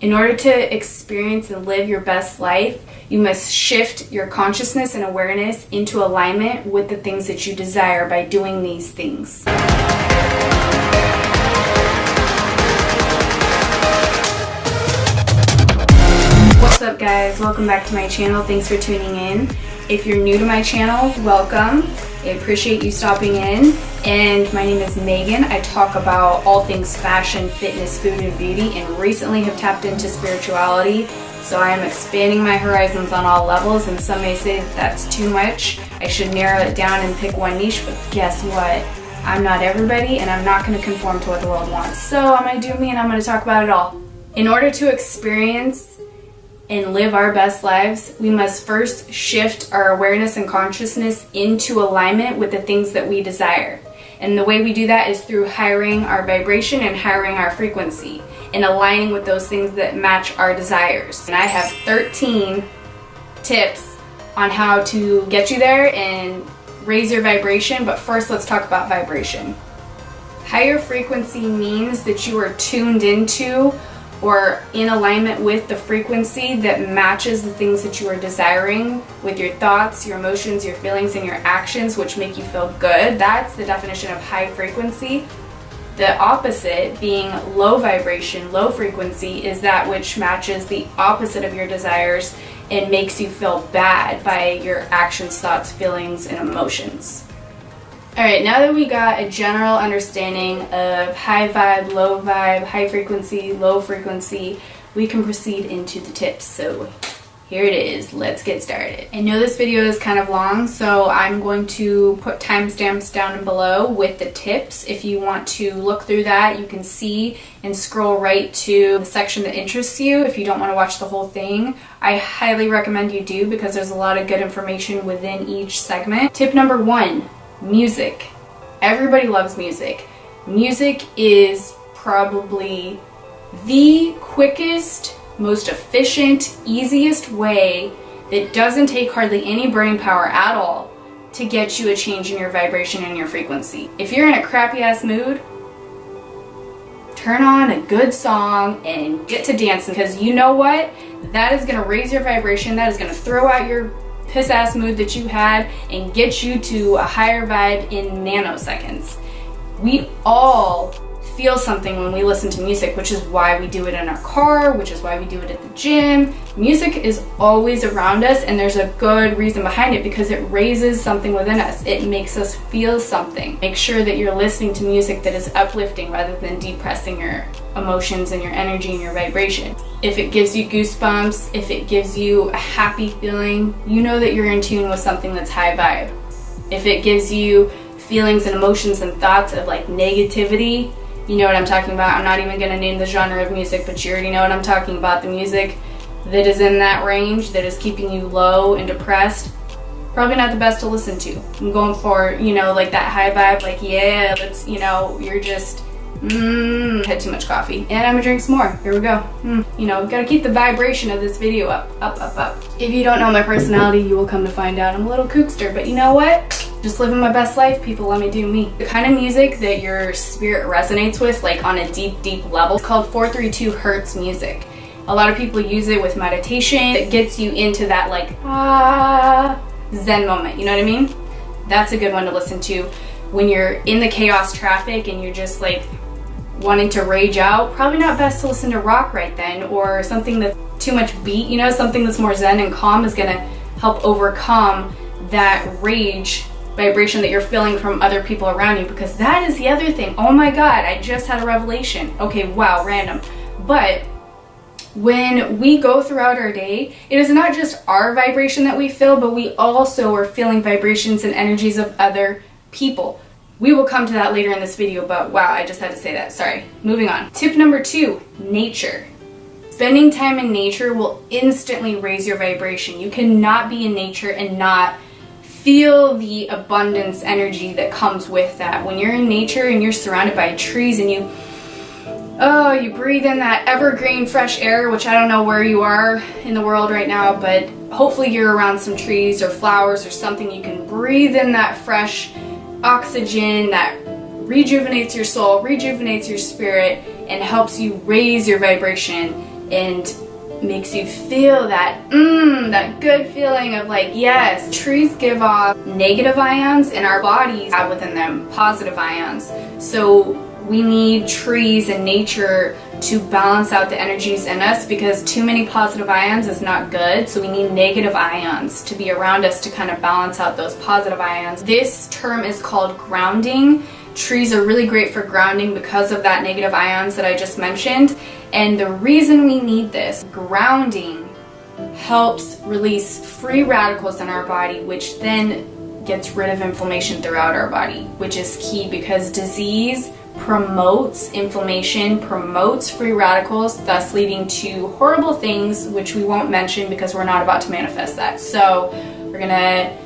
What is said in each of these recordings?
In order to experience and live your best life, you must shift your consciousness and awareness into alignment with the things that you desire by doing these things. What's up, guys? Welcome back to my channel. Thanks for tuning in. If you're new to my channel, welcome. I appreciate you stopping in. And my name is Megan. I talk about all things fashion, fitness, food, and beauty, and recently have tapped into spirituality. So I am expanding my horizons on all levels, and some may say that that's too much. I should narrow it down and pick one niche, but guess what? I'm not everybody, and I'm not going to conform to what the world wants. So I'm going to do me, and I'm going to talk about it all. In order to experience and live our best lives, we must first shift our awareness and consciousness into alignment with the things that we desire. And the way we do that is through hiring our vibration and hiring our frequency and aligning with those things that match our desires. And I have 13 tips on how to get you there and raise your vibration, but first let's talk about vibration. Higher frequency means that you are tuned into or in alignment with the frequency that matches the things that you are desiring with your thoughts, your emotions, your feelings, and your actions, which make you feel good. That's the definition of high frequency. The opposite, being low vibration, low frequency, is that which matches the opposite of your desires and makes you feel bad by your actions, thoughts, feelings, and emotions. Alright, now that we got a general understanding of high vibe, low vibe, high frequency, low frequency, we can proceed into the tips. So here it is. Let's get started. I know this video is kind of long, so I'm going to put timestamps down and below with the tips. If you want to look through that, you can see and scroll right to the section that interests you. If you don't want to watch the whole thing, I highly recommend you do, because there's a lot of good information within each segment. Tip number 1. Music. Everybody loves music. Music is probably the quickest, most efficient, easiest way that doesn't take hardly any brain power at all to get you a change in your vibration and your frequency. If you're in a crappy ass mood, turn on a good song and get to dancing, because you know what? That is going to raise your vibration. That is going to throw out your piss ass mood that you had and get you to a higher vibe in nanoseconds. We all feel something when we listen to music, which is why we do it in our car, which is why we do it at the gym. Music is always around us, and there's a good reason behind it, because it raises something within us. It makes us feel something. Make sure that you're listening to music that is uplifting rather than depressing your emotions and your energy and your vibration. If it gives you goosebumps, if it gives you a happy feeling, you know that you're in tune with something that's high vibe. If it gives you feelings and emotions and thoughts of like negativity, you know what I'm talking about. I'm not even going to name the genre of music, but you already know what I'm talking about. The music that is in that range, that is keeping you low and depressed, probably not the best to listen to. I'm going for, like that high vibe, like, yeah, let's, you're just, had too much coffee. And I'm gonna drink some more. Here we go. Gotta keep the vibration of this video up, up, up, up. If you don't know my personality, you will come to find out I'm a little kookster, but you know what? Just living my best life, people. Let me do me. The kind of music that your spirit resonates with, like on a deep, deep level, it's called 432 Hertz music. A lot of people use it with meditation. It gets you into that like Zen moment. You know what I mean? That's a good one to listen to when you're in the chaos traffic and you're just like wanting to rage out. Probably not best to listen to rock right then, or something that's too much beat. Something that's more zen and calm is gonna help overcome that rage vibration that you're feeling from other people around you, because that is the other thing. Oh my god, I just had a revelation. Okay, wow, random. But when we go throughout our day, it is not just our vibration that we feel, but we also are feeling vibrations and energies of other people. We will come to that later in this video, but wow, I just had to say that. Sorry. Moving on. Tip number 2, nature. Spending time in nature will instantly raise your vibration. You cannot be in nature and not feel the abundance energy that comes with that. When you're in nature and you're surrounded by trees and you breathe in that evergreen fresh air, which I don't know where you are in the world right now, but hopefully you're around some trees or flowers or something. You can breathe in that fresh oxygen that rejuvenates your soul, rejuvenates your spirit, and helps you raise your vibration and makes you feel that good feeling of like, yes, trees give off negative ions and our bodies have within them positive ions. So we need trees and nature to balance out the energies in us, because too many positive ions is not good. So we need negative ions to be around us to kind of balance out those positive ions. This term is called grounding. Trees are really great for grounding because of that negative ions that I just mentioned. And the reason we need this grounding helps release free radicals in our body, which then gets rid of inflammation throughout our body, which is key, because disease promotes inflammation, promotes free radicals, thus leading to horrible things, which we won't mention because we're not about to manifest that. So we're gonna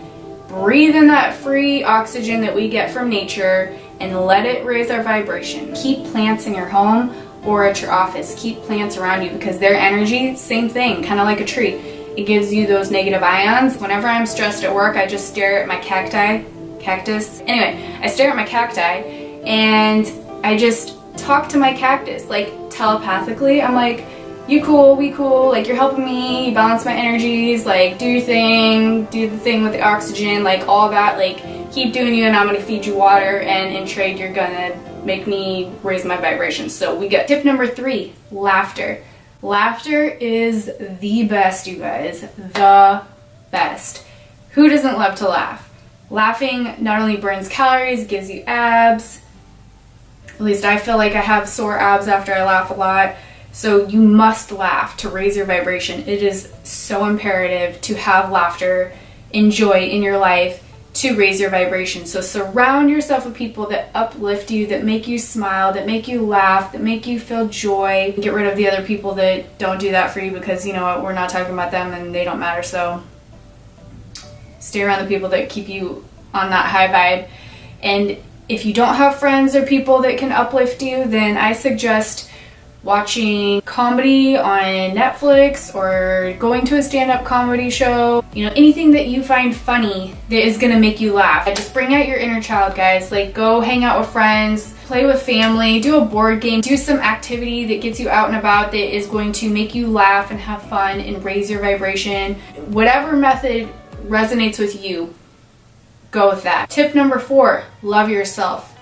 breathe in that free oxygen that we get from nature and let it raise our vibration. Keep plants in your home or at your office. Keep plants around you, because their energy, same thing, kind of like a tree. It gives you those negative ions. Whenever I'm stressed at work, I just stare at my cactus. Anyway, I stare at my cacti and I just talk to my cactus, like telepathically. I'm like, you cool, we cool, like you're helping me, you balance my energies, like do your thing, do the thing with the oxygen, like all that, like keep doing you and I'm gonna feed you water, and in trade you're gonna make me raise my vibrations. So we get tip number 3, laughter. Laughter is the best, you guys, the best. Who doesn't love to laugh? Laughing not only burns calories, gives you abs. At least I feel like I have sore abs after I laugh a lot. So you must laugh to raise your vibration. It is so imperative to have laughter and joy in your life to raise your vibration. So surround yourself with people that uplift you, that make you smile, that make you laugh, that make you feel joy. Get rid of the other people that don't do that for you, because you know what, we're not talking about them and they don't matter. So stay around the people that keep you on that high vibe. And if you don't have friends or people that can uplift you, then I suggest watching comedy on Netflix or going to a stand-up comedy show. You know, anything that you find funny that is gonna make you laugh. Just bring out your inner child, guys. Like, go hang out with friends, play with family, do a board game, do some activity that gets you out and about that is going to make you laugh and have fun and raise your vibration. Whatever method resonates with you, go with that. Tip number 4, love yourself.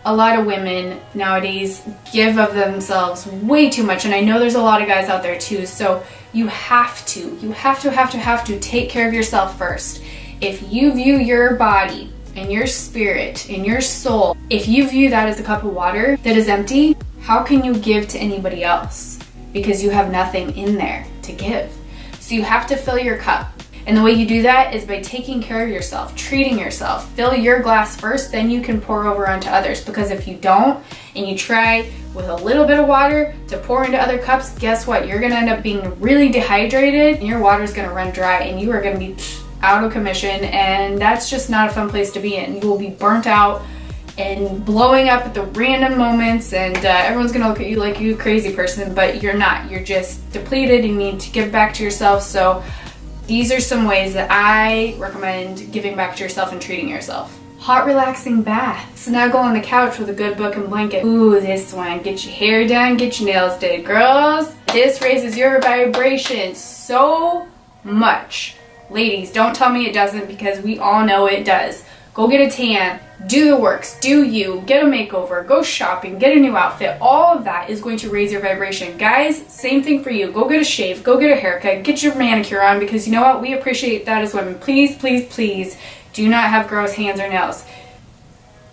A lot of women nowadays give of themselves way too much, and I know there's a lot of guys out there too, so you have to take care of yourself first. If you view your body and your spirit and your soul, if you view that as a cup of water that is empty, how can you give to anybody else? Because you have nothing in there to give. So you have to fill your cup. And the way you do that is by taking care of yourself, treating yourself. Fill your glass first, then you can pour over onto others. Because if you don't, and you try with a little bit of water to pour into other cups, guess what? You're gonna end up being really dehydrated, and your water's gonna run dry, and you are gonna be out of commission, and that's just not a fun place to be in. You will be burnt out and blowing up at the random moments, and everyone's gonna look at you like you a crazy person, but you're not. You're just depleted and need to give back to yourself. So these are some ways that I recommend giving back to yourself and treating yourself. Hot, relaxing bath. Snuggle on the couch with a good book and blanket. Ooh, this one. Get your hair done, get your nails did. Girls, this raises your vibration so much. Ladies, don't tell me it doesn't, because we all know it does. Go get a tan, do the works, do you, get a makeover, go shopping, get a new outfit. All of that is going to raise your vibration. Guys, same thing for you. Go get a shave, go get a haircut, get your manicure on, because you know what? We appreciate that as women. Please, please, please do not have gross hands or nails.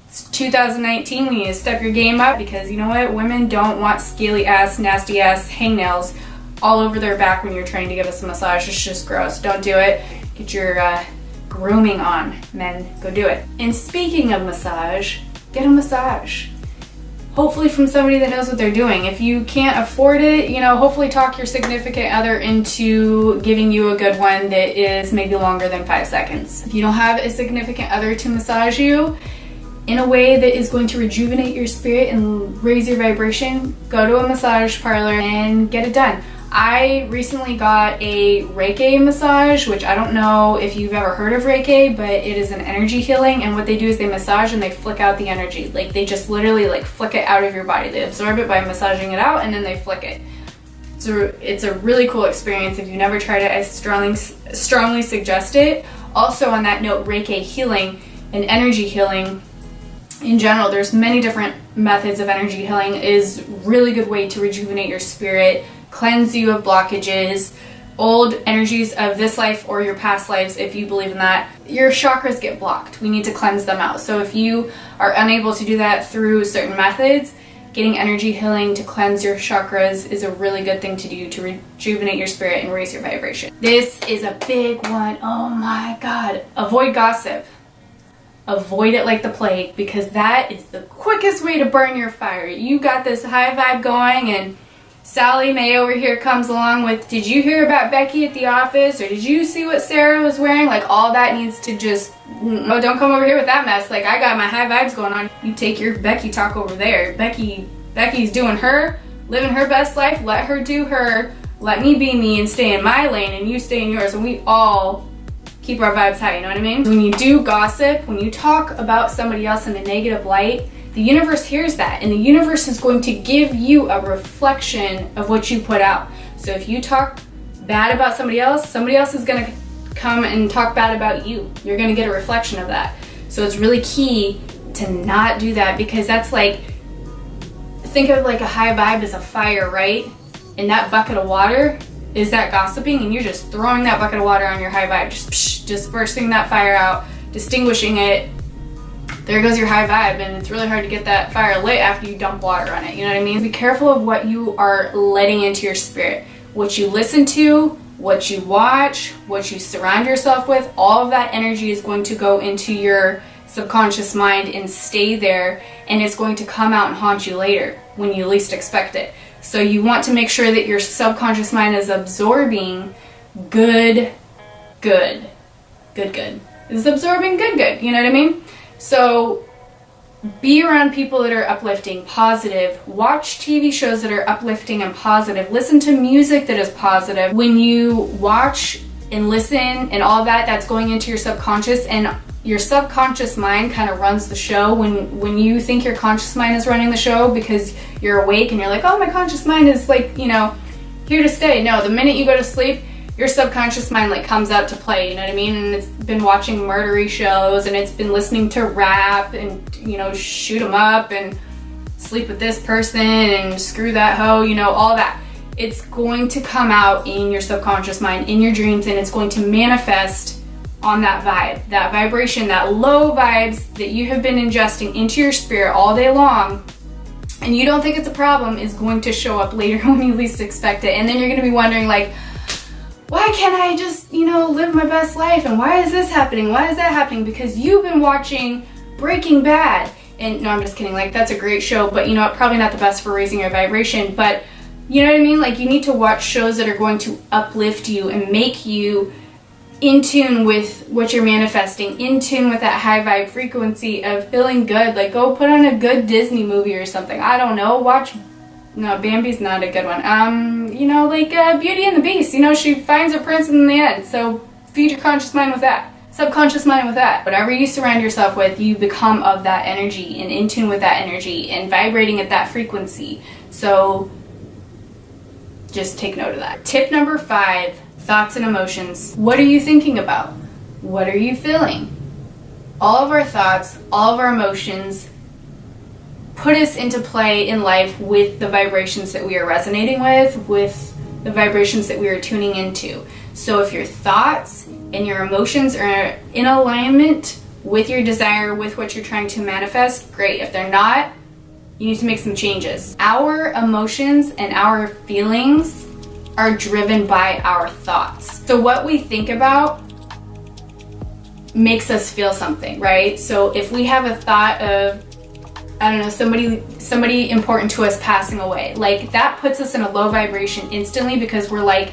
It's 2019, we need to step your game up, because you know what? Women don't want scaly ass, nasty ass hangnails all over their back when you're trying to give us a massage. It's just gross. Don't do it. Get your grooming on, men. Go do it. And speaking of massage, get a massage. Hopefully from somebody that knows what they're doing. If you can't afford it, you know, hopefully talk your significant other into giving you a good one that is maybe longer than 5 seconds. If you don't have a significant other to massage you in a way that is going to rejuvenate your spirit and raise your vibration, go to a massage parlor and get it done. I recently got a Reiki massage, which I don't know if you've ever heard of Reiki, but it is an energy healing, and what they do is they massage and they flick out the energy. Like, they just literally like flick it out of your body. They absorb it by massaging it out, and then they flick it. It's a really cool experience. If you've never tried it, I strongly suggest it. Also, on that note, Reiki healing and energy healing in general, there's many different methods of energy healing, is really good way to rejuvenate your spirit, cleanse you of blockages, old energies of this life or your past lives, if you believe in that. Your chakras get blocked. We need to cleanse them out. So if you are unable to do that through certain methods, getting energy healing to cleanse your chakras is a really good thing to do to rejuvenate your spirit and raise your vibration. This is a big one. Oh my God. Avoid gossip. Avoid it like the plague, because that is the quickest way to burn your fire. You got this high vibe going and Sally Mae over here comes along with, did you hear about Becky at the office? Or did you see what Sarah was wearing? Like, all that needs to just, oh, don't come over here with that mess. Like, I got my high vibes going on. You take your Becky talk over there. Becky's doing her, living her best life. Let her do her. Let me be me and stay in my lane and you stay in yours. And we all keep our vibes high, you know what I mean? When you do gossip, when you talk about somebody else in a negative light, the universe hears that, and the universe is going to give you a reflection of what you put out. So if you talk bad about somebody else is going to come and talk bad about you. You're going to get a reflection of that. So it's really key to not do that, because that's like, think of like a high vibe as a fire, right? And that bucket of water is that gossiping, and you're just throwing that bucket of water on your high vibe, just bursting that fire out, distinguishing it. There goes your high vibe, and it's really hard to get that fire lit after you dump water on it, you know what I mean? Be careful of what you are letting into your spirit. What you listen to, what you watch, what you surround yourself with, all of that energy is going to go into your subconscious mind and stay there, and it's going to come out and haunt you later when you least expect it. So you want to make sure that your subconscious mind is absorbing good. It's absorbing good, you know what I mean? So be around people that are uplifting, positive. Watch TV shows that are uplifting and positive. Listen to music that is positive. When you watch and listen and all that, that's going into your subconscious, and your subconscious mind kind of runs the show. When you think your conscious mind is running the show because you're awake and you're like, oh, my conscious mind is like, you know, here to stay. No, the minute you go to sleep, your subconscious mind like comes out to play, you know what I mean? And it's been watching murdery shows, and it's been listening to rap and, you know, shoot 'em up and sleep with this person and screw that hoe, you know, all that. It's going to come out in your subconscious mind, in your dreams, and it's going to manifest on that vibe, that vibration, that low vibes that you have been ingesting into your spirit all day long, and you don't think it's a problem, is going to show up later when you least expect it. And then you're going to be wondering like, why can't I just, you know, live my best life? And why is this happening? Why is that happening? Because you've been watching Breaking Bad. And no, I'm just kidding. Like, that's a great show, but you know, probably not the best for raising your vibration. But you know what I mean? Like, you need to watch shows that are going to uplift you and make you in tune with what you're manifesting, in tune with that high vibe frequency of feeling good. Like, go put on a good Disney movie or something. I don't know. No, Bambi's not a good one. You know, like Beauty and the Beast. You know, she finds her prince in the end. So feed your conscious mind with that. Subconscious mind with that. Whatever you surround yourself with, you become of that energy and in tune with that energy and vibrating at that frequency. So just take note of that. Tip number 5, thoughts and emotions. What are you thinking about? What are you feeling? All of our thoughts, all of our emotions put us into play in life with the vibrations that we are resonating with the vibrations that we are tuning into. So if your thoughts and your emotions are in alignment with your desire, with what you're trying to manifest, great. If they're not, you need to make some changes. Our emotions and our feelings are driven by our thoughts. So what we think about makes us feel something, right? So if we have a thought of, I don't know, somebody important to us passing away, like that puts us in a low vibration instantly, because we're like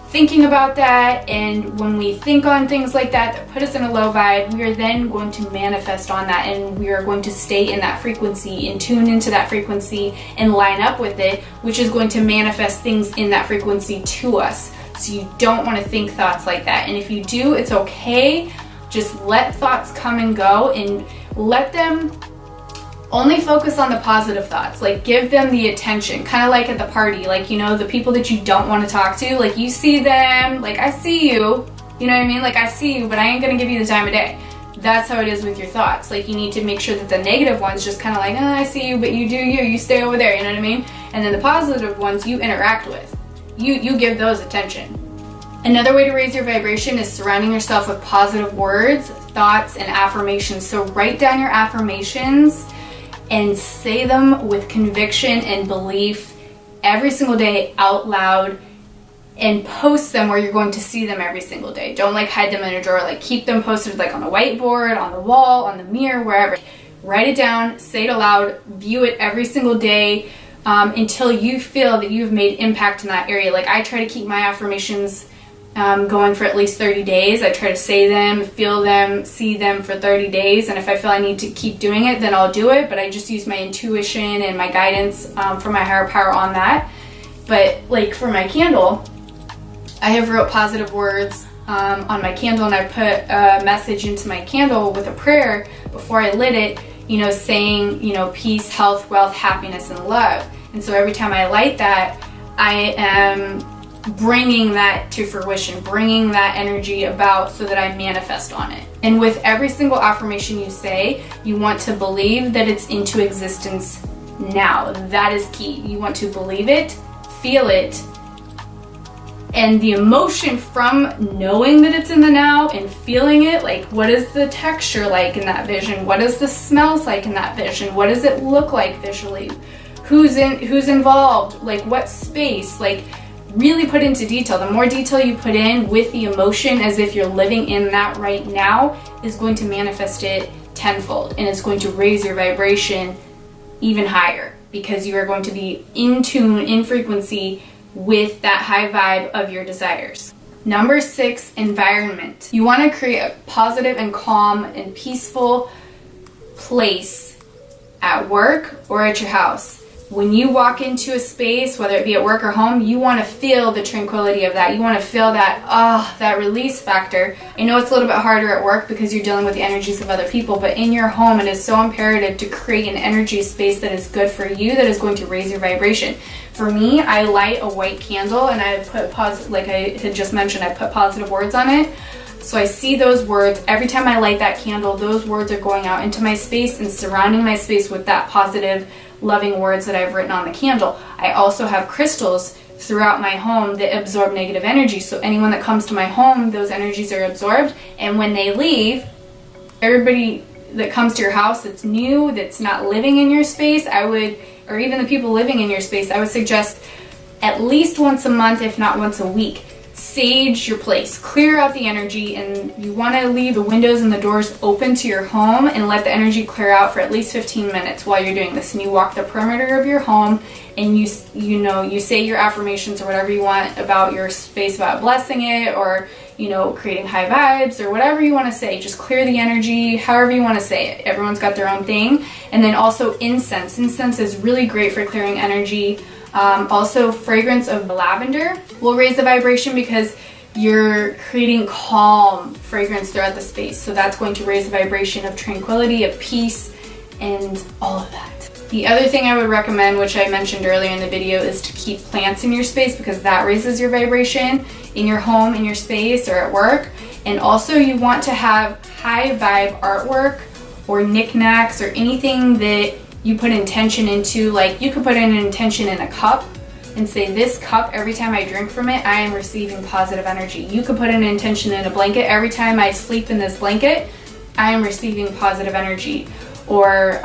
thinking about that, and when we think on things like that put us in a low vibe, we are then going to manifest on that, and we are going to stay in that frequency and tune into that frequency and line up with it, which is going to manifest things in that frequency to us. So you don't want to think thoughts like that, and if you do, it's okay. Just let thoughts come and go, and let them Only focus on the positive thoughts. Like, give them the attention, kind of like at the party, like, you know, the people that you don't want to talk to, like, you see them, like, I see you, you know what I mean? Like, I see you, but I ain't gonna give you the time of day. That's how it is with your thoughts. Like, you need to make sure that the negative ones just kind of like, oh, I see you, but you do you stay over there, you know what I mean? And then the positive ones you interact with. You give those attention. Another way to raise your vibration is surrounding yourself with positive words, thoughts, and affirmations. So write down your affirmations and say them with conviction and belief every single day out loud, and post them where you're going to see them every single day. Don't like hide them in a drawer. Like, keep them posted like on a whiteboard, on the wall, on the mirror, wherever. Write it down, say it aloud, view it every single day until you feel that you've made impact in that area. Like, I try to keep my affirmations going for at least 30 days. I try to say them, feel them, see them for 30 days. And if I feel I need to keep doing it, then I'll do it. But I just use my intuition and my guidance from my higher power on that. But like for my candle, I have wrote positive words on my candle, and I put a message into my candle with a prayer before I lit it, you know, saying, you know, peace, health, wealth, happiness, and love. And so every time I light that, I am bringing that to fruition, bringing that energy about so that I manifest on it. And with every single affirmation you say, you want to believe that it's into existence now. That is key. You want to believe it, feel it, and the emotion from knowing that it's in the now and feeling it, like, what is the texture like in that vision? What is the smells like in that vision? What does it look like visually? Who's involved? Like, what space? Like, really put into detail. The more detail you put in with the emotion as if you're living in that right now is going to manifest it tenfold, and it's going to raise your vibration even higher because you are going to be in tune, in frequency with that high vibe of your desires. Number 6, environment. You want to create a positive and calm and peaceful place at work or at your house. When you walk into a space, whether it be at work or home, you want to feel the tranquility of that. You want to feel that, that release factor. I know it's a little bit harder at work because you're dealing with the energies of other people, but in your home, it is so imperative to create an energy space that is good for you, that is going to raise your vibration. For me, I light a white candle, and I put like I had just mentioned, I put positive words on it. So I see those words. Every time I light that candle, those words are going out into my space and surrounding my space with that positive, loving words that I've written on the candle. I also have crystals throughout my home that absorb negative energy. So anyone that comes to my home, those energies are absorbed. And when they leave, everybody that comes to your house that's new, that's not living in your space, or even the people living in your space, I would suggest at least once a month, if not once a week, sage your place, clear out the energy, and you want to leave the windows and the doors open to your home and let the energy clear out for at least 15 minutes while you're doing this. And you walk the perimeter of your home, and you say your affirmations or whatever you want about your space, about blessing it, or creating high vibes, or whatever you want to say. Just clear the energy, however you want to say it. Everyone's got their own thing. And then also incense. Incense is really great for clearing energy. Also, fragrance of lavender will raise the vibration because you're creating calm fragrance throughout the space. So that's going to raise the vibration of tranquility, of peace, and all of that. The other thing I would recommend, which I mentioned earlier in the video, is to keep plants in your space because that raises your vibration in your home, in your space, or at work. And also you want to have high vibe artwork or knickknacks or anything that you put intention into. Like, you could put in an intention in a cup and say, this cup, every time I drink from it, I am receiving positive energy. You could put in an intention in a blanket. Every time I sleep in this blanket, I am receiving positive energy. Or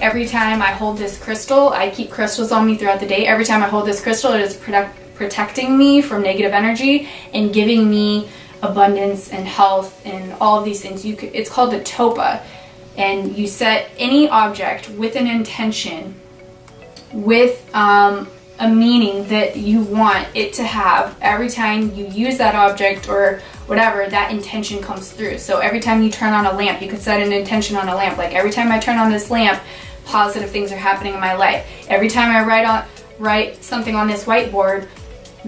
every time I hold this crystal, I keep crystals on me throughout the day. Every time I hold this crystal, it is protecting me from negative energy and giving me abundance and health and all of these things. It's called the topa. And you set any object with an intention, with a meaning that you want it to have. Every time you use that object or whatever, that intention comes through. So every time you turn on a lamp, you could set an intention on a lamp. Like, every time I turn on this lamp, positive things are happening in my life. Every time I write something on this whiteboard,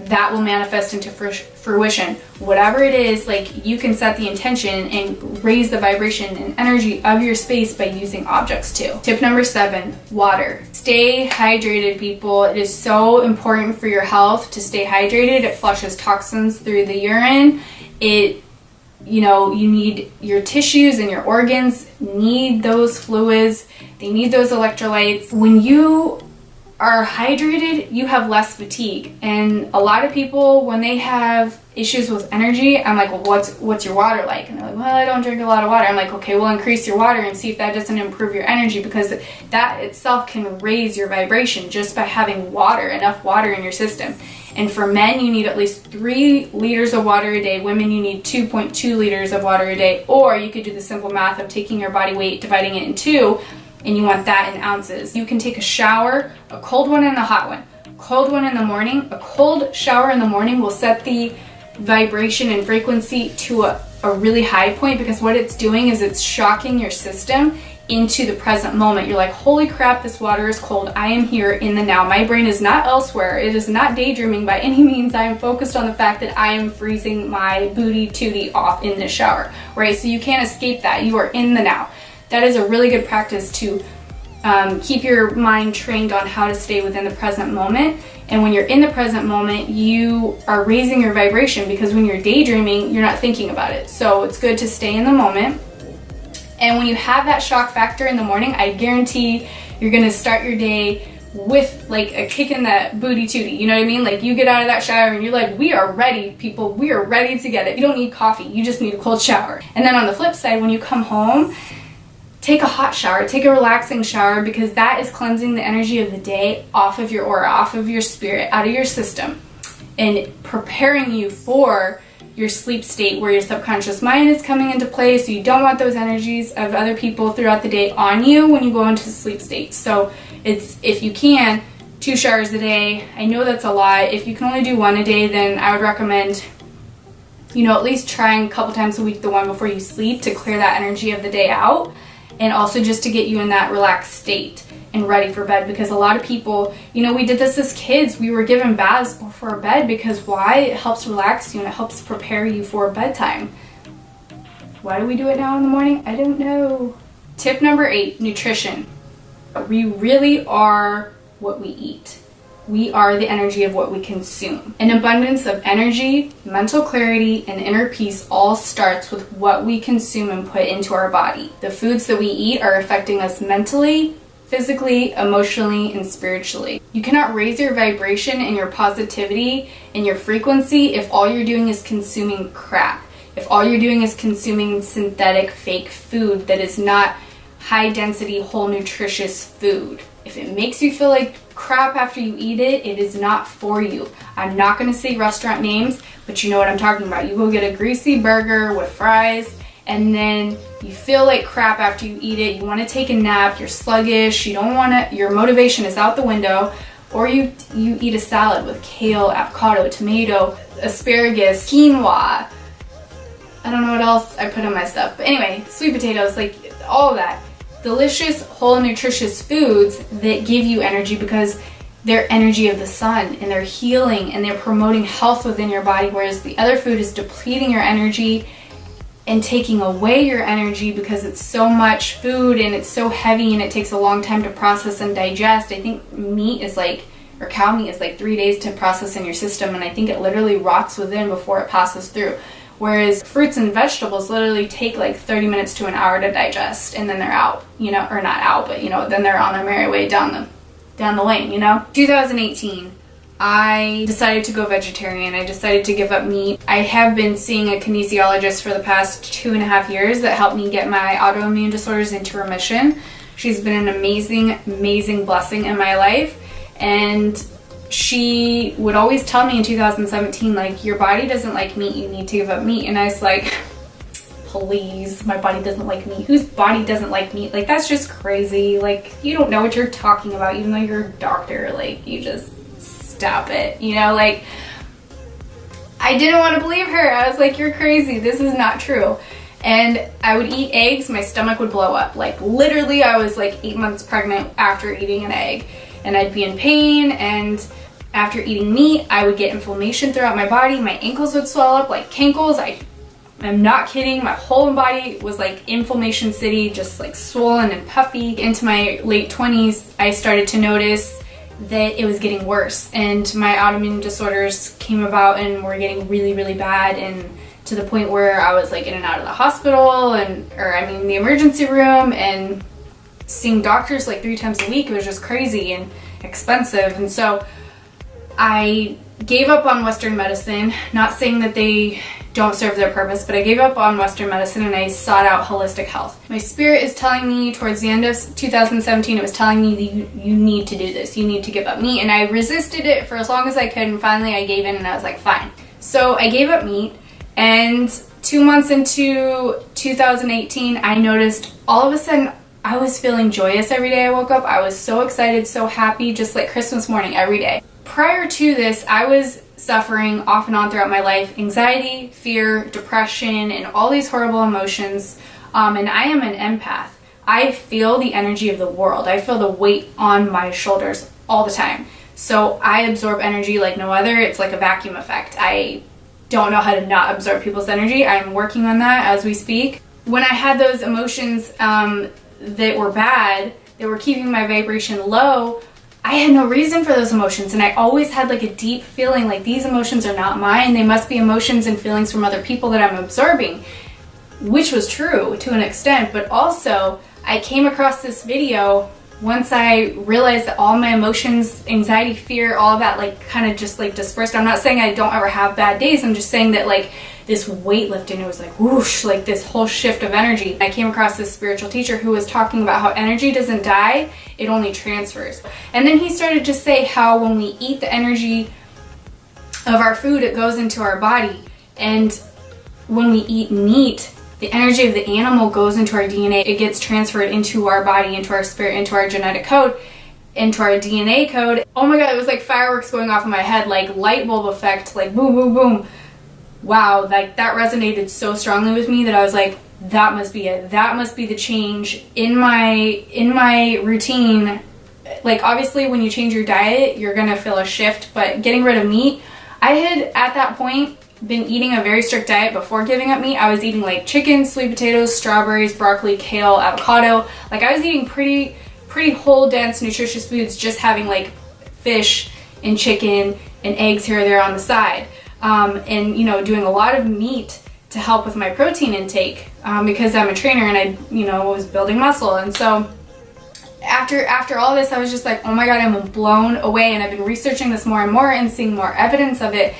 that will manifest into fruition. Whatever it is, like, you can set the intention and raise the vibration and energy of your space by using objects too. Tip number 7, water. Stay hydrated, people. It is so important for your health to stay hydrated. It flushes toxins through the urine. You need your tissues and your organs need those fluids. They need those electrolytes. When you are hydrated, you have less fatigue. And a lot of people, when they have issues with energy, I'm like, well, what's your water like? And they're like, well, I don't drink a lot of water. I'm like, okay, well, increase your water and see if that doesn't improve your energy, because that itself can raise your vibration just by having water, enough water in your system. And for men, you need at least 3 liters of water a day. Women, you need 2.2 liters of water a day. Or you could do the simple math of taking your body weight, dividing it in 2, and you want that in ounces. You can take a shower, a cold one and a hot one. Cold one in the morning. A cold shower in the morning will set the vibration and frequency to a really high point, because what it's doing is it's shocking your system into the present moment. You're like, holy crap, this water is cold. I am here in the now. My brain is not elsewhere. It is not daydreaming by any means. I am focused on the fact that I am freezing my booty tootie off in the shower, right? So you can't escape that. You are in the now. That is a really good practice to keep your mind trained on how to stay within the present moment. And when you're in the present moment, you are raising your vibration, because when you're daydreaming, you're not thinking about it. So it's good to stay in the moment. And when you have that shock factor in the morning, I guarantee you're gonna start your day with like a kick in the booty tootie. You know what I mean? Like, you get out of that shower and you're like, we are ready, people. We are ready to get it. You don't need coffee. You just need a cold shower. And then on the flip side, when you come home, take a hot shower, take a relaxing shower, because that is cleansing the energy of the day off of your aura, off of your spirit, out of your system, and preparing you for your sleep state, where your subconscious mind is coming into play. So you don't want those energies of other people throughout the day on you when you go into the sleep state. So it's, if you can, 2 showers a day. I know that's a lot. If you can only do 1 a day, then I would recommend, at least trying a couple times a week the one before you sleep, to clear that energy of the day out. And also just to get you in that relaxed state and ready for bed. Because a lot of people, we did this as kids. We were given baths before bed, because why? It helps relax you and it helps prepare you for bedtime. Why do we do it now in the morning? I don't know. Tip number 8, nutrition. We really are what we eat. We are the energy of what we consume. An abundance of energy, mental clarity, and inner peace all starts with what we consume and put into our body. The foods that we eat are affecting us mentally, physically, emotionally, and spiritually. You cannot raise your vibration and your positivity and your frequency if all you're doing is consuming crap. If all you're doing is consuming synthetic, fake food that is not high density, whole, nutritious food. If it makes you feel like crap after you eat it, it is not for you. I'm not going to say restaurant names, but you know what I'm talking about. You go get a greasy burger with fries, and then you feel like crap after you eat it. You want to take a nap, you're sluggish, you don't want to, your motivation is out the window. Or you eat a salad with kale, avocado, tomato, asparagus, quinoa. I don't know what else I put in my stuff. But anyway, sweet potatoes, like all of that. Delicious, whole, nutritious foods that give you energy, because they're energy of the sun, and they're healing, and they're promoting health within your body, whereas the other food is depleting your energy and taking away your energy, because it's so much food and it's so heavy and it takes a long time to process and digest. I think meat is like, or cow meat is like 3 days to process in your system, and I think it literally rots within before it passes through. Whereas fruits and vegetables literally take like 30 minutes to an hour to digest, and then they're out, or not out, but then they're on their merry way down the lane, 2018, I decided to go vegetarian. I decided to give up meat. I have been seeing a kinesiologist for the past 2.5 years that helped me get my autoimmune disorders into remission. She's been an amazing, amazing blessing in my life, and she would always tell me in 2017, like, your body doesn't like meat, you need to give up meat. And I was like, please, my body doesn't like meat. Whose body doesn't like meat? Like, that's just crazy. Like, you don't know what you're talking about, even though you're a doctor. Like, you just stop it, like, I didn't want to believe her. I was like, you're crazy. This is not true. And I would eat eggs, my stomach would blow up. Like, literally, I was like 8 months pregnant after eating an egg, and I'd be in pain, and After eating meat, I would get inflammation throughout my body. My ankles would swell up like cankles. I'm not kidding. My whole body was like inflammation city, just like swollen and puffy. Into my late 20s, I started to notice that it was getting worse, and my autoimmune disorders came about and were getting really, really bad, and to the point where I was like in and out of the hospital the emergency room, and seeing doctors like 3 times a week. It was just crazy and expensive. And so I gave up on Western medicine, not saying that they don't serve their purpose, but I gave up on Western medicine and I sought out holistic health. My spirit is telling me towards the end of 2017, it was telling me that you need to do this, you need to give up meat, and I resisted it for as long as I could, and finally I gave in and I was like, fine. So I gave up meat, and 2 months into 2018, I noticed all of a sudden I was feeling joyous every day I woke up. I was so excited, so happy, just like Christmas morning every day. Prior to this, I was suffering off and on throughout my life, anxiety, fear, depression, and all these horrible emotions. And I am an empath. I feel the energy of the world. I feel the weight on my shoulders all the time. So I absorb energy like no other. It's like a vacuum effect. I don't know how to not absorb people's energy. I'm working on that as we speak. When I had those emotions that were bad, that were keeping my vibration low, I had no reason for those emotions, and I always had like a deep feeling like these emotions are not mine. They must be emotions and feelings from other people that I'm absorbing, which was true to an extent. But also, I came across this video once I realized that all my emotions, anxiety, fear, all of that like kind of just like dispersed. I'm not saying I don't ever have bad days. I'm just saying that like this weight lifted, it was like whoosh, like this whole shift of energy. I came across this spiritual teacher who was talking about how energy doesn't die, it only transfers. And then he started to say how when we eat the energy of our food, it goes into our body. And when we eat meat, the energy of the animal goes into our DNA. It gets transferred into our body, into our spirit, into our genetic code, into our DNA code. Oh my God, it was like fireworks going off in my head, like light bulb effect, like boom, boom, boom. Wow, like that resonated so strongly with me that I was like, that must be it. That must be the change in my routine. Like obviously when you change your diet, you're gonna feel a shift, but getting rid of meat, I had at that point been eating a very strict diet before giving up meat. I was eating like chicken, sweet potatoes, strawberries, broccoli, kale, avocado. Like I was eating pretty whole, dense, nutritious foods, just having like fish and chicken and eggs here or there on the side. And doing a lot of meat to help with my protein intake because I'm a trainer and I was building muscle. And so after all this, I was just like, oh my God, I'm blown away. And I've been researching this more and more and seeing more evidence of it.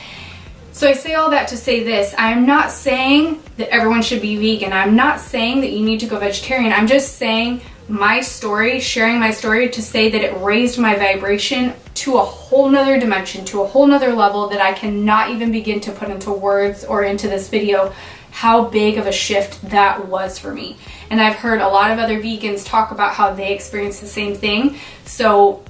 So I say all that to say this: I am not saying that everyone should be vegan. I'm not saying that you need to go vegetarian. I'm just saying my story, sharing my story to say that it raised my vibration to a whole nother dimension, to a whole nother level that I cannot even begin to put into words or into this video, how big of a shift that was for me. And I've heard a lot of other vegans talk about how they experienced the same thing. So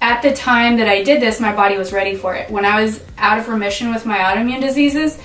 at the time that I did this, my body was ready for it. When I was out of remission with my autoimmune diseases,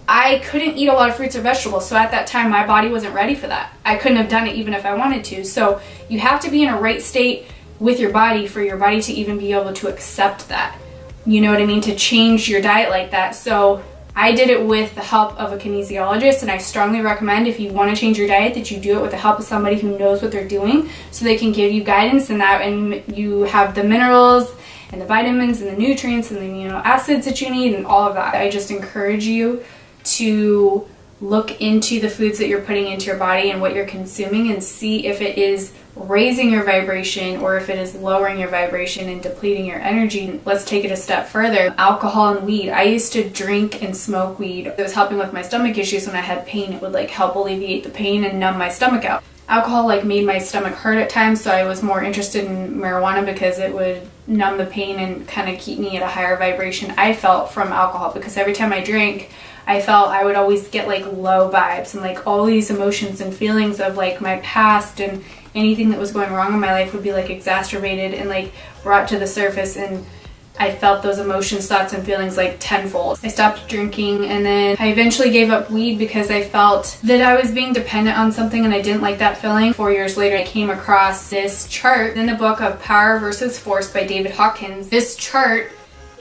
I couldn't eat a lot of fruits or vegetables. So at that time, my body wasn't ready for that. I couldn't have done it even if I wanted to. So you have to be in a right state with your body for your body to even be able to accept that. You know what I mean? To change your diet like that. So I did it with the help of a kinesiologist, and I strongly recommend if you want to change your diet that you do it with the help of somebody who knows what they're doing, so they can give you guidance and you have the minerals and the vitamins and the nutrients and the amino acids that you need and all of that. I just encourage you to look into the foods that you're putting into your body and what you're consuming and see if it is raising your vibration or if it is lowering your vibration and depleting your energy. Let's take it a step further. Alcohol and weed. I used to drink and smoke weed. It was helping with my stomach issues. When I had pain, it would like help alleviate the pain and numb my stomach out. Alcohol like made my stomach hurt at times, so I was more interested in marijuana because it would numb the pain and kind of keep me at a higher vibration I felt from alcohol, because every time I drank, I felt I would always get like low vibes and like all these emotions and feelings of like my past and anything that was going wrong in my life would be like exacerbated and like brought to the surface, and I felt those emotions, thoughts, and feelings like tenfold. I stopped drinking, and then I eventually gave up weed because I felt that I was being dependent on something and I didn't like that feeling. 4 years later, I came across this chart in the book of Power versus Force by David Hawkins. This chart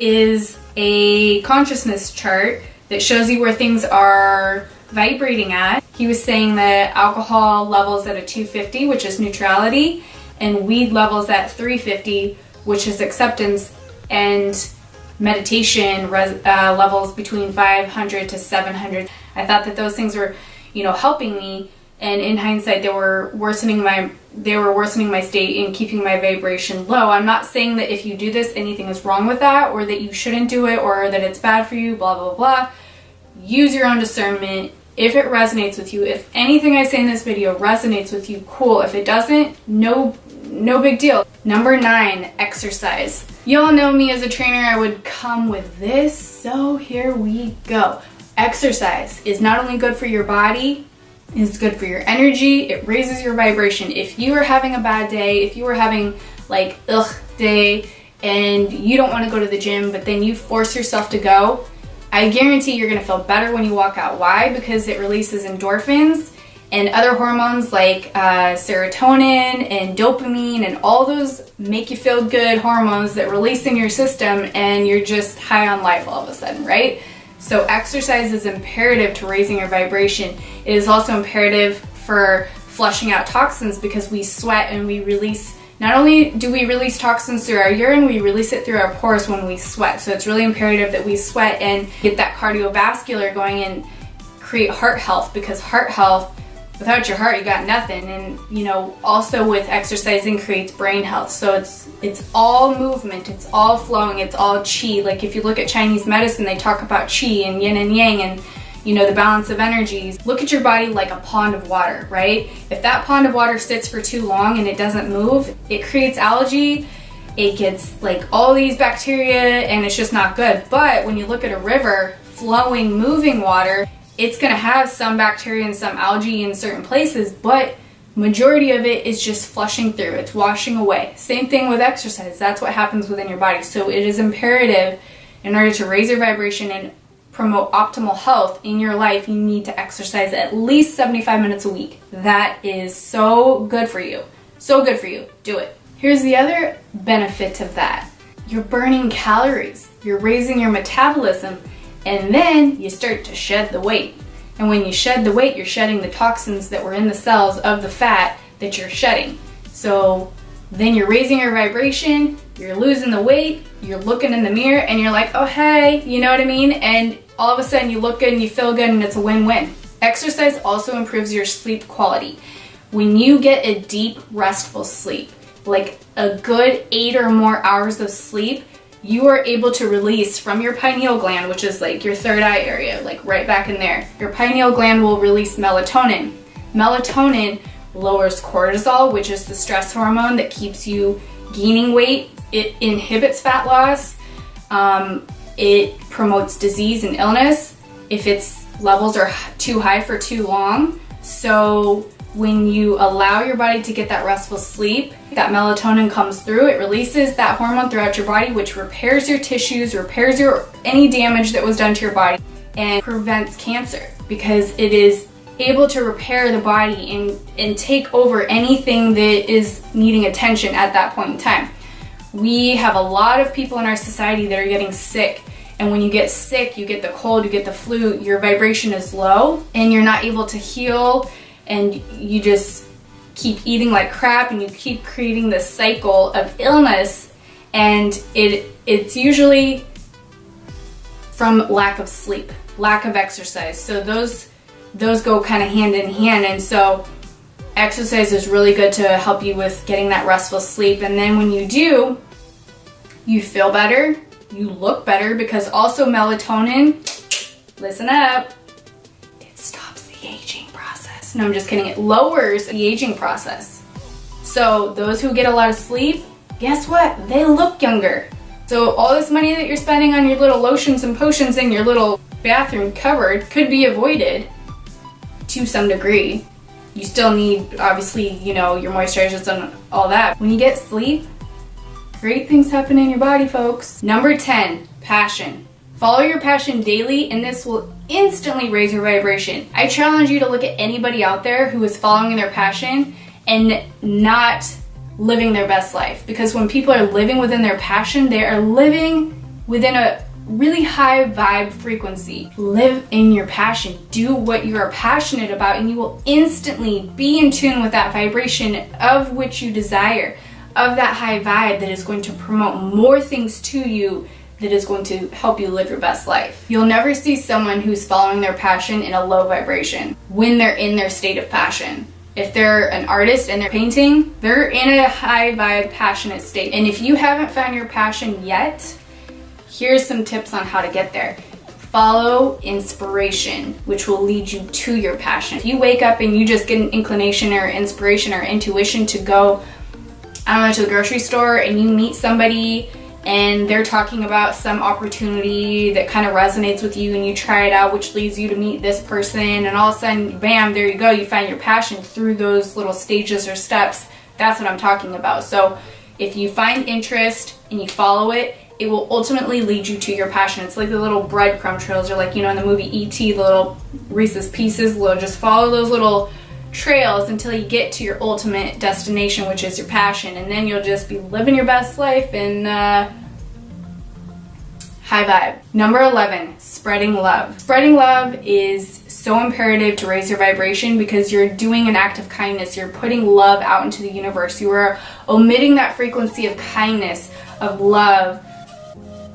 is a consciousness chart that shows you where things are vibrating at. He was saying that alcohol levels at a 250, which is neutrality, and weed levels at 350, which is acceptance, and meditation levels between 500 to 700. I thought that those things were, helping me, and in hindsight, they were worsening my state and keeping my vibration low. I'm not saying that if you do this, anything is wrong with that, or that you shouldn't do it, or that it's bad for you, blah, blah, blah. Use your own discernment. If it resonates with you, if anything I say in this video resonates with you, cool. If it doesn't, no big deal. Number 9, exercise. Y'all know me as a trainer, I would come with this, so here we go. Exercise is not only good for your body, it's good for your energy, it raises your vibration. If you are having a bad day, if you are having day, and you don't want to go to the gym, but then you force yourself to go, I guarantee you're gonna feel better when you walk out. Why? Because it releases endorphins and other hormones like serotonin and dopamine, and all those make you feel good hormones that release in your system, and you're just high on life all of a sudden, right? So exercise is imperative to raising your vibration. It is also imperative for flushing out toxins, because we sweat and we release, not only do we release toxins through our urine, we release it through our pores when we sweat. So it's really imperative that we sweat and get that cardiovascular going and create heart health, because heart health, without your heart, you got nothing. And also with exercising creates brain health. So it's all movement, it's all flowing, it's all qi. Like if you look at Chinese medicine, they talk about qi and yin and yang and the balance of energies. Look at your body like a pond of water, right? If that pond of water sits for too long and it doesn't move, it creates algae, it gets like all these bacteria, and it's just not good. But when you look at a river, flowing, moving water, it's gonna have some bacteria and some algae in certain places, but majority of it is just flushing through, it's washing away. Same thing with exercise, that's what happens within your body. So it is imperative, in order to raise your vibration and promote optimal health in your life, you need to exercise at least 75 minutes a week. That is so good for you. So good for you. Do it. Here's the other benefit of that. You're burning calories. You're raising your metabolism, and then you start to shed the weight. And when you shed the weight, you're shedding the toxins that were in the cells of the fat that you're shedding. So then you're raising your vibration, you're losing the weight, you're looking in the mirror, and you're like, oh hey, you know what I mean? And all of a sudden you look good and you feel good, and it's a win-win. Exercise also improves your sleep quality. When you get a deep, restful sleep, like a good 8 or more hours of sleep, you are able to release from your pineal gland, which is like your third eye area, like right back in there. Your pineal gland will release melatonin. Melatonin lowers cortisol, which is the stress hormone that keeps you gaining weight. It inhibits fat loss. It promotes disease and illness if its levels are too high for too long. So when you allow your body to get that restful sleep, that melatonin comes through, it releases that hormone throughout your body, which repairs your tissues, repairs any damage that was done to your body, and prevents cancer, because it is able to repair the body and take over anything that is needing attention at that point in time. We have a lot of people in our society that are getting sick, and when you get sick, you get the cold, you get the flu, your vibration is low and you're not able to heal, and you just keep eating like crap, and you keep creating this cycle of illness, and it's usually from lack of sleep, lack of exercise. So those go kind of hand in hand, and so exercise is really good to help you with getting that restful sleep. And then when you do, you feel better, you look better, because also melatonin, listen up, it stops the aging process. No, I'm just kidding. It lowers the aging process. So those who get a lot of sleep, guess what? They look younger. So all this money that you're spending on your little lotions and potions in your little bathroom cupboard could be avoided to some degree. You still need, obviously, your moisturizers and all that. When you get sleep, great things happen in your body, folks. Number 10, passion. Follow your passion daily, and this will instantly raise your vibration. I challenge you to look at anybody out there who is following their passion and not living their best life. Because when people are living within their passion, they are living within a really high vibe frequency. Live in your passion. Do what you are passionate about, and you will instantly be in tune with that vibration of which you desire, of that high vibe that is going to promote more things to you, that is going to help you live your best life. You'll never see someone who's following their passion in a low vibration when they're in their state of passion. If they're an artist and they're painting, they're in a high vibe, passionate state. And if you haven't found your passion yet, here's some tips on how to get there. Follow inspiration, which will lead you to your passion. If you wake up and you just get an inclination or inspiration or intuition to go, I don't know, to the grocery store, and you meet somebody and they're talking about some opportunity that kind of resonates with you, and you try it out, which leads you to meet this person, and all of a sudden, bam, there you go, you find your passion through those little stages or steps. That's what I'm talking about. So if you find interest and you follow it, it will ultimately lead you to your passion. It's like the little breadcrumb trails, or like, you know, in the movie E.T., the little Reese's Pieces, just follow those little trails until you get to your ultimate destination, which is your passion, and then you'll just be living your best life in high vibe. Number 11, spreading love. Spreading love is so imperative to raise your vibration, because you're doing an act of kindness. You're putting love out into the universe. You are emitting that frequency of kindness, of love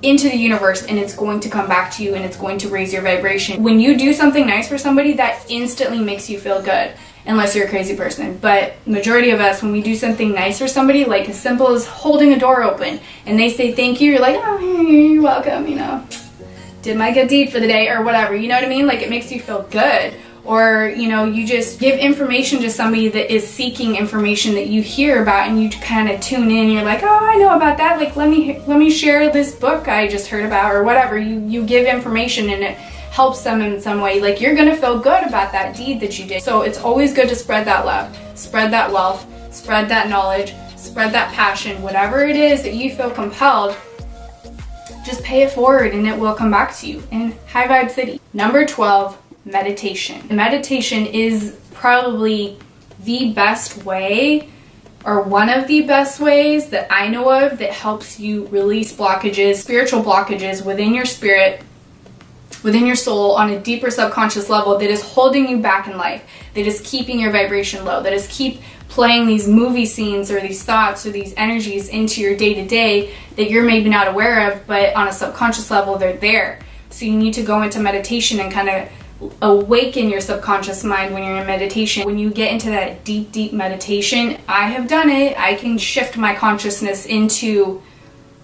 into the universe, and it's going to come back to you, and it's going to raise your vibration. When you do something nice for somebody, that instantly makes you feel good, unless you're a crazy person. But majority of us, when we do something nice for somebody, like as simple as holding a door open and they say thank you, you're like, oh, you're welcome, you know, did my good deed for the day or whatever, you know what I mean? Like, it makes you feel good. Or, you know, you just give information to somebody that is seeking information that you hear about, and you kind of tune in, you're like, oh, I know about that, like let me share this book I just heard about, or whatever. You give information and it helps them in some way. Like, you're gonna feel good about that deed that you did. So it's always good to spread that love, spread that wealth, spread that knowledge, spread that passion. Whatever it is that you feel compelled, just pay it forward and it will come back to you in high vibe city. Number 12, meditation. Meditation is probably the best way, or one of the best ways that I know of, that helps you release blockages, spiritual blockages within your spirit, within your soul, on a deeper subconscious level, that is holding you back in life, that is keeping your vibration low, that is keep playing these movie scenes or these thoughts or these energies into your day-to-day that you're maybe not aware of, but on a subconscious level they're there. So you need to go into meditation and kind of awaken your subconscious mind when you're in meditation. When you get into that deep meditation, I have done it, I can shift my consciousness into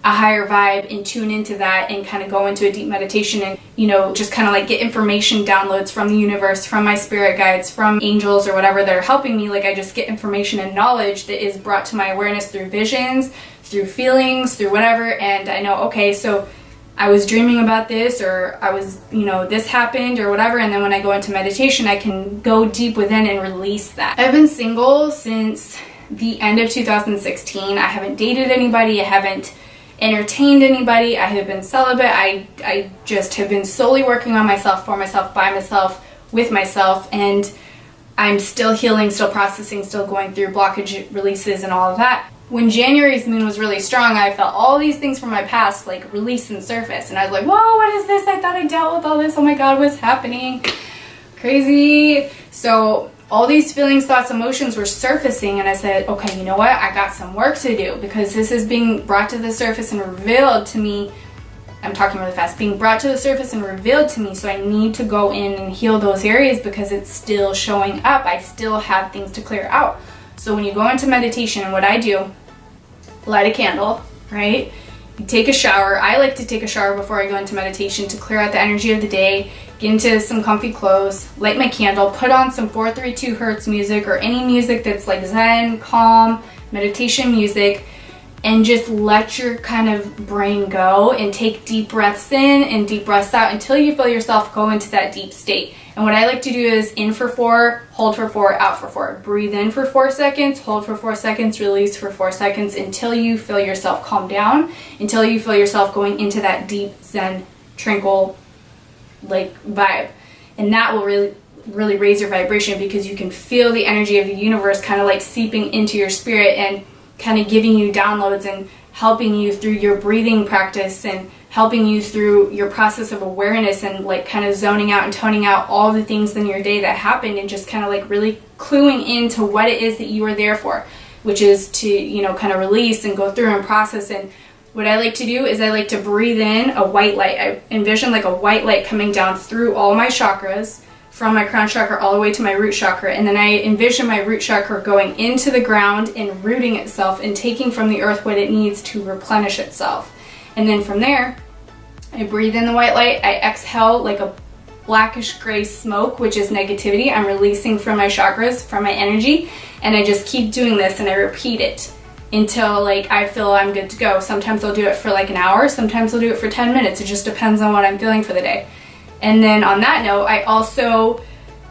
a higher vibe and tune into that and kind of go into a deep meditation and, you know, just kind of like get information downloads from the universe, from my spirit guides, from angels or whatever that are helping me. Like, I just get information and knowledge that is brought to my awareness through visions, through feelings, through whatever, and I know, okay, so I was dreaming about this, or I was, you know, this happened or whatever, and then when I go into meditation, I can go deep within and release that. I've been single since the end of 2016. I haven't dated anybody, I haven't entertained anybody, I have been celibate. I just have been solely working on myself, for myself, by myself, with myself, and I'm still healing, still processing, still going through blockage releases and all of that. When January's moon was really strong, I felt all these things from my past like release and surface, and I was like, whoa, what is this? I thought I dealt with all this. Oh my god, what's happening? Crazy. So all these feelings, thoughts, emotions were surfacing, and I said, okay, you know what? I got some work to do, because this is being brought to the surface and revealed to me. I'm talking really fast. Being brought to the surface and revealed to me, so I need to go in and heal those areas, because it's still showing up. I still have things to clear out. So when you go into meditation, what I do, light a candle, right? You take a shower. I like to take a shower before I go into meditation to clear out the energy of the day, get into some comfy clothes, light my candle, put on some 432 hertz music or any music that's like Zen, calm, meditation music, and just let your kind of brain go and take deep breaths in and deep breaths out until you feel yourself go into that deep state. And what I like to do is in for 4, hold for 4, out for 4. Breathe in for 4 seconds, hold for 4 seconds, release for 4 seconds until you feel yourself calm down, until you feel yourself going into that deep Zen, tranquil, like vibe. And that will really raise your vibration, because you can feel the energy of the universe kind of like seeping into your spirit and kind of giving you downloads and helping you through your breathing practice and helping you through your process of awareness and like kind of zoning out and toning out all the things in your day that happened and just kind of like really cluing into what it is that you are there for, which is to, you know, kind of release and go through and process. And what I like to do is I like to breathe in a white light. I envision like a white light coming down through all my chakras, from my crown chakra all the way to my root chakra. And then I envision my root chakra going into the ground and rooting itself and taking from the earth what it needs to replenish itself. And then from there, I breathe in the white light. I exhale like a blackish gray smoke, which is negativity. I'm releasing from my chakras, from my energy. And I just keep doing this and I repeat it until like I feel I'm good to go. Sometimes I'll do it for like an hour. Sometimes I'll do it for 10 minutes. It just depends on what I'm feeling for the day. And then on that note, I also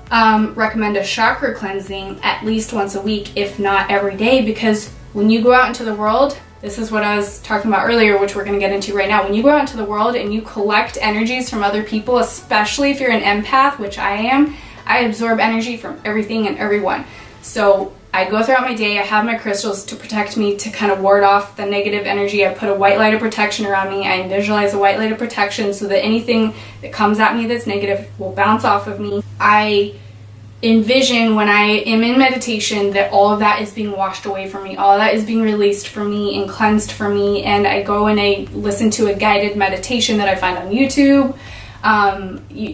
recommend a chakra cleansing at least once a week, if not every day, because when you go out into the world, this is what I was talking about earlier, which we're going to get into right now. When you go out into the world and you collect energies from other people, especially if you're an empath, which I am, I absorb energy from everything and everyone. So I go throughout my day, I have my crystals to protect me, to kind of ward off the negative energy. I put a white light of protection around me. I visualize a white light of protection so that anything that comes at me that's negative will bounce off of me. I envision when I am in meditation that all of that is being washed away from me. All of that is being released from me and cleansed from me. And I go and I listen to a guided meditation that I find on YouTube.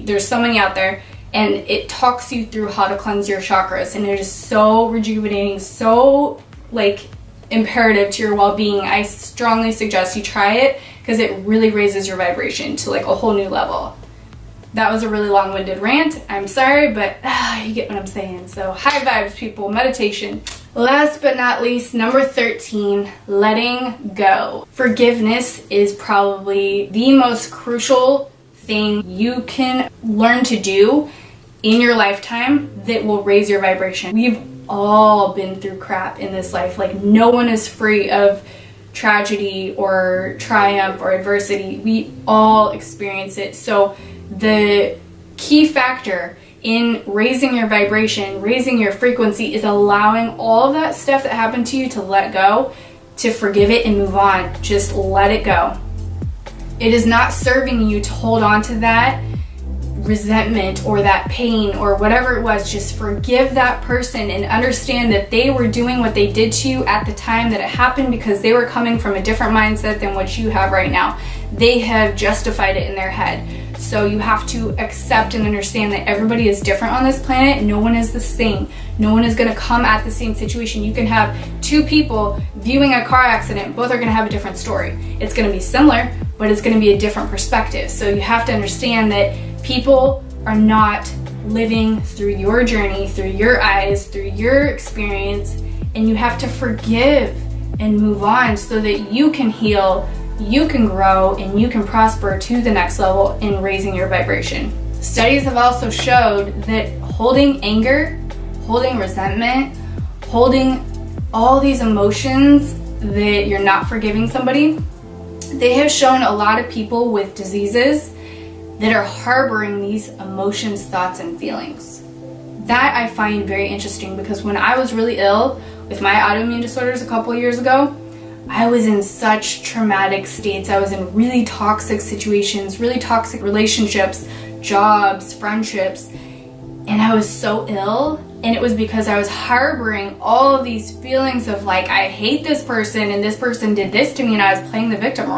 There's so many out there. And it talks you through how to cleanse your chakras. And it is so rejuvenating, so like imperative to your well-being. I strongly suggest you try it because it really raises your vibration to like a whole new level. That was a really long-winded rant. I'm sorry, but you get what I'm saying. So high vibes, people, meditation. Last but not least, number 13, letting go. Forgiveness is probably the most crucial thing you can learn to do in your lifetime that will raise your vibration. We've all been through crap in this life. Like no one is free of tragedy or triumph or adversity. We all experience it. So the key factor in raising your vibration, raising your frequency, is allowing all of that stuff that happened to you to let go, to forgive it and move on. Just let it go. It is not serving you to hold on to that resentment or that pain or whatever it was. Just forgive that person and understand that they were doing what they did to you at the time that it happened because they were coming from a different mindset than what you have right now. They have justified it in their head. So you have to accept and understand that everybody is different on this planet. No one is the same. No one is going to come at the same situation. You can have two people viewing a car accident. Both are going to have a different story. It's going to be similar, but it's going to be a different perspective. So you have to understand that people are not living through your journey, through your eyes, through your experience, and you have to forgive and move on so that you can heal, you can grow, and you can prosper to the next level in raising your vibration. Studies have also showed that holding anger, holding resentment, holding all these emotions that you're not forgiving somebody, they have shown a lot of people with diseases that are harboring these emotions, thoughts, and feelings. That I find very interesting because when I was really ill with my autoimmune disorders a couple of years ago, I was in such traumatic states. I was in really toxic situations, really toxic relationships, jobs, friendships, and I was so ill. And it was because I was harboring all of these feelings of like, I hate this person and this person did this to me, and I was playing the victim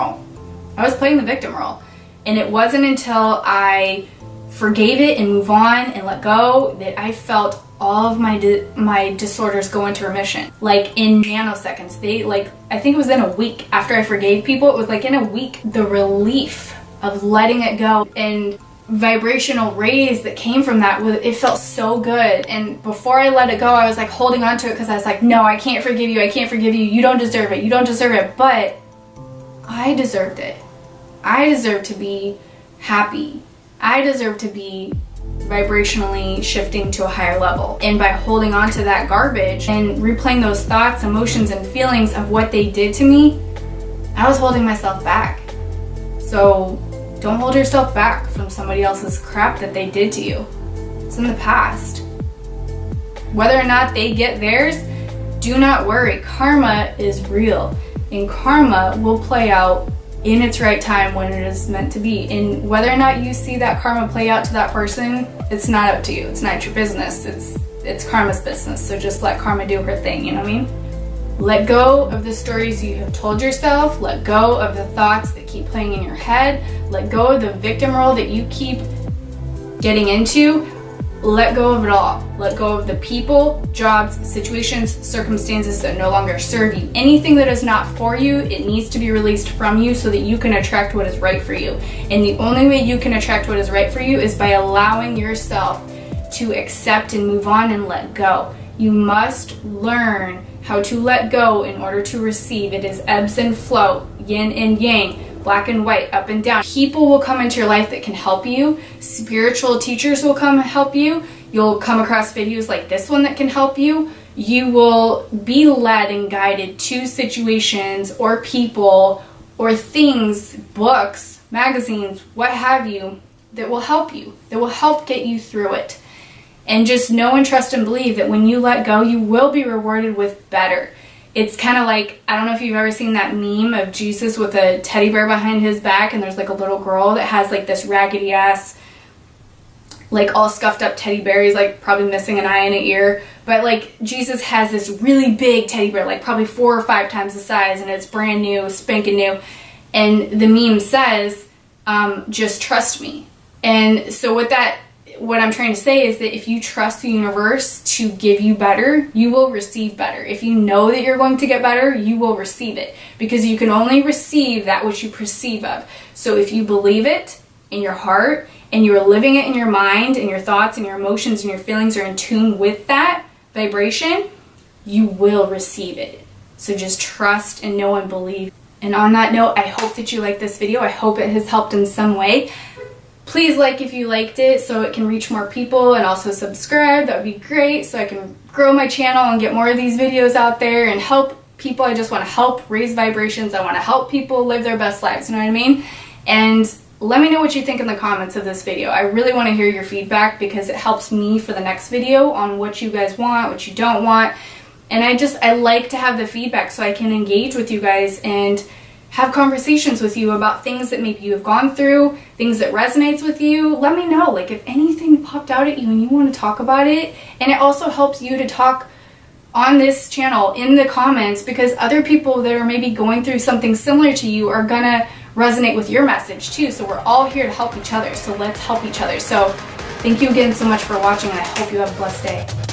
role. And it wasn't until I forgave it and moved on and let go that I felt all of my disorders go into remission. Like in nanoseconds. I think it was in a week after I forgave people. It was like in a week, the relief of letting it go and vibrational rays that came from that, it felt so good. And before I let it go, I was like holding on to it because I was like, no, I can't forgive you. You don't deserve it. But I deserved it. I deserve to be happy. I deserve to be vibrationally shifting to a higher level. And by holding on to that garbage and replaying those thoughts, emotions, and feelings of what they did to me, I was holding myself back. So don't hold yourself back from somebody else's crap that they did to you. It's in the past. Whether or not they get theirs, do not worry. Karma is real. and karma will play out in its right time when it is meant to be. And whether or not you see that karma play out to that person, it's not up to you. It's not your business. It's karma's business. So just let karma do her thing, you know what I mean? Let go of the stories you have told yourself. Let go of the thoughts that keep playing in your head. Let go of the victim role that you keep getting into. Let go of it all. Let go of the people, jobs, situations, circumstances that no longer serve you. Anything that is not for you, it needs to be released from you so that you can attract what is right for you. And the only way you can attract what is right for you is by allowing yourself to accept and move on and let go. You must learn how to let go in order to receive. It is ebbs and flow, yin and yang, black and white, up and down. People will come into your life that can help you. Spiritual teachers will come help you. You'll come across videos like this one that can help you. You will be led and guided to situations or people or things, books, magazines, what have you, that will help you, that will help get you through it. And just know and trust and believe that when you let go, you will be rewarded with better. It's kind of like, I don't know if you've ever seen that meme of Jesus with a teddy bear behind his back, and there's like a little girl that has like this raggedy ass, like all scuffed up teddy bear. He's like probably missing an eye and an ear. But like Jesus has this really big teddy bear, like probably 4 or 5 times the size, and it's brand new, spanking new. And the meme says, just trust me. And so what I'm trying to say is that if you trust the universe to give you better, you will receive better. If you know that you're going to get better, you will receive it, because you can only receive that which you perceive of. So if you believe it in your heart and you are living it in your mind, and your thoughts and your emotions and your feelings are in tune with that vibration, you will receive it. So just trust and know and believe. And on that note, I hope that you liked this video. I hope it has helped in some way. Please like if you liked it so it can reach more people, and also subscribe. That would be great so I can grow my channel and get more of these videos out there and help people. I just want to help raise vibrations. I want to help people live their best lives, you know what I mean? And let me know what you think in the comments of this video. I really want to hear your feedback, because it helps me for the next video on what you guys want, what you don't want. And I like to have the feedback so I can engage with you guys and have conversations with you about things that maybe you have gone through, things that resonates with you. Let me know, like, if anything popped out at you and you want to talk about it. And it also helps you to talk on this channel in the comments, because other people that are maybe going through something similar to you are gonna resonate with your message too. So we're all here to help each other, so let's help each other. So thank you again so much for watching, and I hope you have a blessed day.